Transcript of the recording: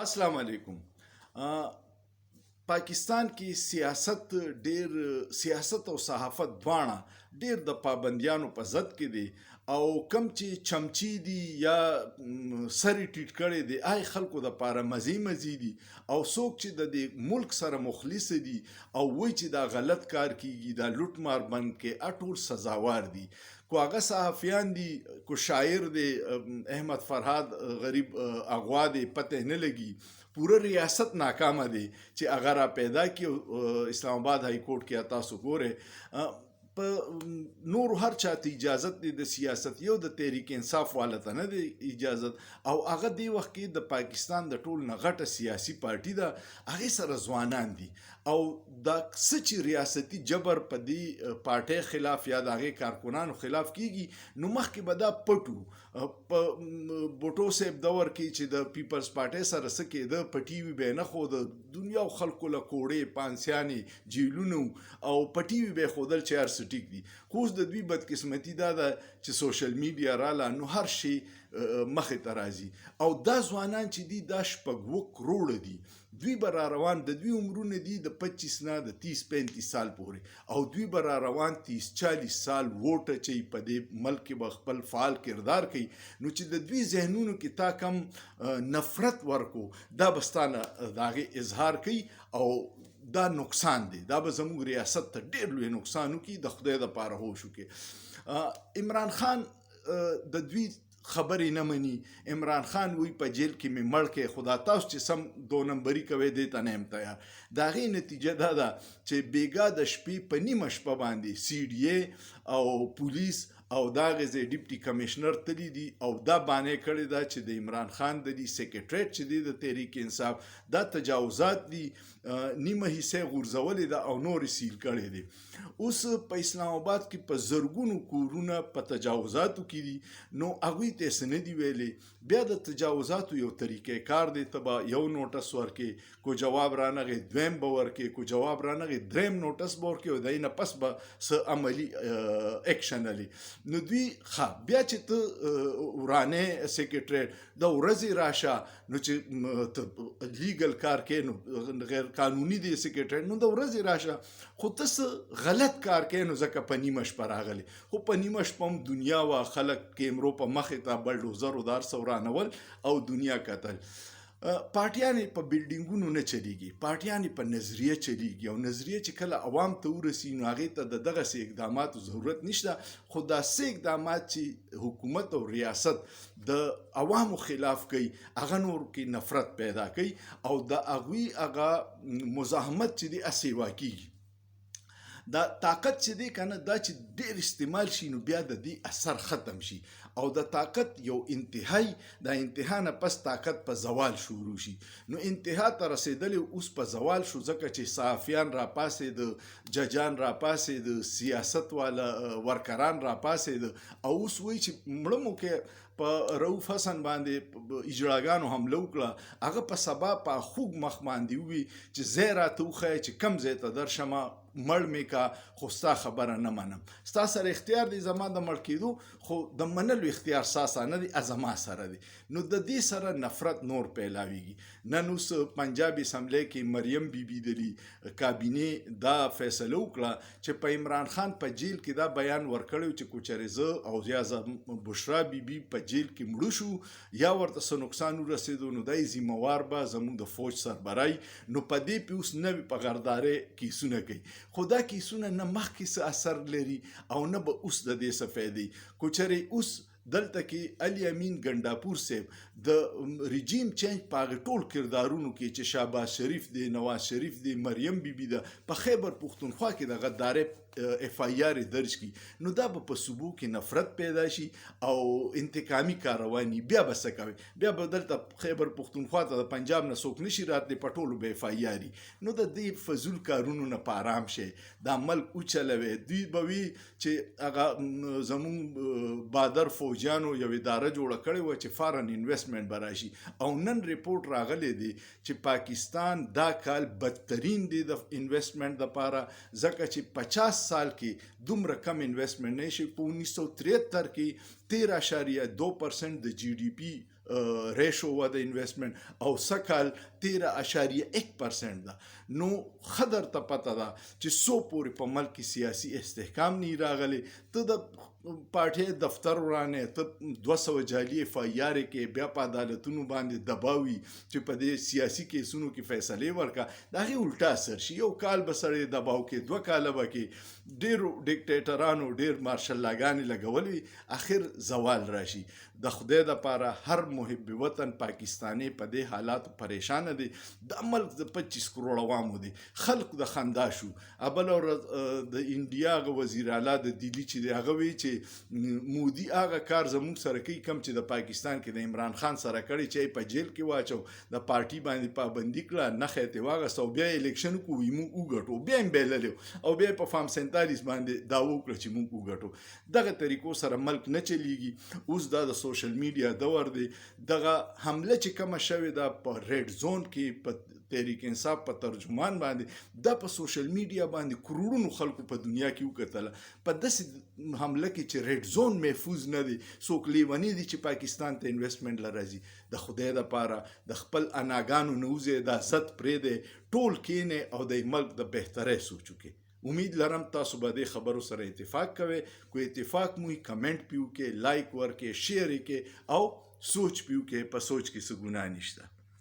अस्सलाम वालेकुम। पाकिस्तान کې سیاست او صحافت دواړه ډیر د پابندیانو په ضد کې دي او کم چې چمچي دي یا سری ټیټ کړي دي آی خلکو د پاره مزي دي او څوک چې د دې ملک سره مخلص دي او وای چې دا غلط کار کیږي دا لوټ مار بند کې اټول سزاوار دي. کو هغه صحافیان دي کو شاعر دی احمد فرهاد غریب اغوا دی پته نه لګي پوره ریاست ناکامه دی چې هغه را پیدا کی اسلام آباد های کورټ کې تاسو ګوره په نور هر چاته اجازت دی د سیاست یو د تحریک انصاف والته نه دی اجازت او هغه دی وخت کې د پاکستان د ټول نغټه سیاسي پارټي ده هغه سره ځوانان دي او د سچ ریاستي جبر په دی پارټي خلاف یا د هغه کارکونانو خلاف کیږي نو مخکې به دا پټو په بوټو سیب دور کې چې د پیپلز پارټي سره سکه د پټي وی به نه خو د دنیا خلکو له کوړې پانسیاني جیلونو او پټي وی به خودل چیر ټیک دي خو د دوی بدقسمتي دا ده چې سوشل میډیا رااله نو هر شي مخې ته راځي او دا ځوانان چې دي دا شپږ کروړه دي دوی به را روان د دوی عمرونه دي د 25 نه د 30-35 سال پورې او دوی به را روان 30-40 سال ووټه چې په دې ملک کې به خپل فعال کردار کوي نو چې د دوی ذهنونو کې تا کم نفرت ورکو دا بستانه داغه اظهار کوي او دا نقصان دی دا به زموږ ریاست ته ډیر لوی نقصان وکړي د خدای د پاره هوش وکړي. عمران خان د دوی خبرې نه مني. عمران خان وی په جیل کې مې مړ کې خدا تاسو چې سم 2 نمبري کوي دی ته نه امتیار دا غي نتیجه دا ده چې بیګا د شپې په نیمه شپه باندې سی ډي ای او پولیس او دا غزه ډیپټي کمشنر تلی دي او دا باندې کړی دا چې د عمران خان د سیکریټریټ چې د تحریک انصاف دا تجاوزات دي نیمه حصے غورځولې ده او نور سیل کړی دي. اوس په اسلام آباد کې په زرګونو کورونه په تجاوزاتو کې دي نو هغه ته سندې ویلې بیا د تجاوزاتو یو طریقې کار دی تبا یو نوټس ورکې کو جواب رانغه دویم باور کې کو جواب رانغه دریم نوټس باور کې او دینه پس به س عملی اکشن علی نو دوی بیا چې ته ورانه سیکریټری د ورځې راشه نو چې لیګل کار کې نو غیر قانوني دی سیکریټری نو د ورځې راشه خو تاسو غلط کار کې نو ځکه په نیمه شپه راغلی خو په نیمه شپه دنیا وا خلک کیمرو په مخې ته بلډوزر او دار سورانول او دنیا قتل. پارټیانې په بلډینګونو نه چلیږي پارټیانې په نظریه چلیږي او نظریه چې کله عوام ته ورسي نو هغې ته دغه سي اقداماتو ضرورت نشته خو داسې اقدامات چې حکومت او ریاست د عوامو خلاف کوي هغه نور کې نفرت پیدا کوي او د هغوی هغه مزاحمت چې دی اسیوا کیږي دا طاقت چې دی کنه دا چې ډیر استعمال شي نو بیا د دې اثر ختم شي او د طاقت یو انتهای د انتها نه پس طاقت په زوال شروع شي نو انتها ته رسیدل اوس په زوال شو ځکه چې صحافیان را پاسې د ججان را پاسې د سیاست والا ورکران را پاسې او اوس وی چې مړمو کې په رؤف حسن باندې اجراګانو حمله وکړه هغه په سبا په خوګ مخ باندې وی چې زیرا توخه چې کم زه ته درشمه مړ می کا خو ستا خبره نه منم ستا سره اختیار دی زما د مړ کېدو خو د منلو اختیار ساسا نه دی ازما سره دی نو د دې سره نفرت نور پیلاویږي. نن اوس پنجاب اسمبلی کې مریم بیبي دلی کابینه دا فیصله وکړه چې په عمران خان په جیل کې دا بیان ورکړی چې کوچریزه او یا بشرا بیبي په جیل کې مړ شو یا ورته څه نقصان ورسېدو نو دای ذمہوار به زموږ د فوج سربرای نو په دې پیوس نه په غردارې کیسونه کوي خدا کیسونه نه مخکې څه اثر لري او نه به اوس د دې څه فایدې کوچري اوس دلته کې علي امین ګنداپور صاحب د رژیم چینج په ټول کردارونو کې چې شهباز شریف دی نواز شریف دی مریم بیبي ده په خیبر پختونخوا کې د غدارې اف آی آر درج کی نو دا په صوبو کې نفرت پیدا شي او انتقامي کاروانی بیا بس کوي بیا بدل ته خیبر پختونخوا ته د پنجاب نه څوک نشي راتلی پټولو به اف آی آر نو د دې فزول کارونو نه پارام شي دا ملک اوچلوي دوی به وی چې هغه زمون بادر فوجانو یو اداره جوړه کړې و چې فارن انویسټمنټ براشي او نن ریپورت راغلی دی چې پاکستان دا کال بدترین دی د انویسټمنټ لپاره ځکه چې 50 سال کې دومره کم انویسټمنټ نشي په 1973 کې 13.2% د جی ډي پی ریشو و د انویسټمنټ او سکال 13.1% ده. نو خدر ته پته ده چې سو پورې په ملک کې سیاسي استحکام نه راغلی، ته د پارټي دفتر ورانه ته 200 جعلي FIR کې بیا په عدالتونو باندې دباوي چې په دې سیاسي کیسونو کې فیصله ورکا، دا غي الټا سر شي. یو کال بسره دباو کې 2 کال به کې ډېر ډیکټیټرانو ډېر مارشل لاګانې لګولې، اخر زوال راشي. د خدای د پاره هر محب وطن پاکستاني په دې حالات پریشان دي. د ملک د 25 کروڑ عوامو دي، خلق د خندا شو. ابل اور د انډیا غ وزیر اعلی د دلی چې دی هغه وی چې مودي هغه کار زموږ سره کوي کم چې د پاکستان کې د عمران خان سره کړی چې په جیل کې واچو، د پارټي باندې پابندي کړه، نه خېته واغسته او بیا الیکشن کوی مو وګټو، بیا هم بیللو او بیا په فارم 47 باندې دا وکړه چې مو وګټو. دغه طریقو سره ملک نه چلیږي. اوس دا د سوشل میډیا دور دی. دغه حمله چې کومه شوې ده په ریډ زون کې په تحریک انصاف په ترجمان باندې، دا په سوشل میډیا باندې کروڑونو خلکو په دنیا کې وکتله. په داسې حمله کې چې ریډ زون محفوظ نه دی، څوک لیونی دي چې پاکستان ته انویسټمنټ لرازي. د خدای لپاره د خپل اناګانو نوځي د عزت پرې دی، ټول کینه او د ملک د بهتري سوچو کې. امید لرم تاسو به د خبرو سره اتفاق کوئ. کو اتفاق مو کمنټ پیو کې، لایک ورکې، شیر کې او سوچ پیو کې. په سوچ کې څه ګناه نشته.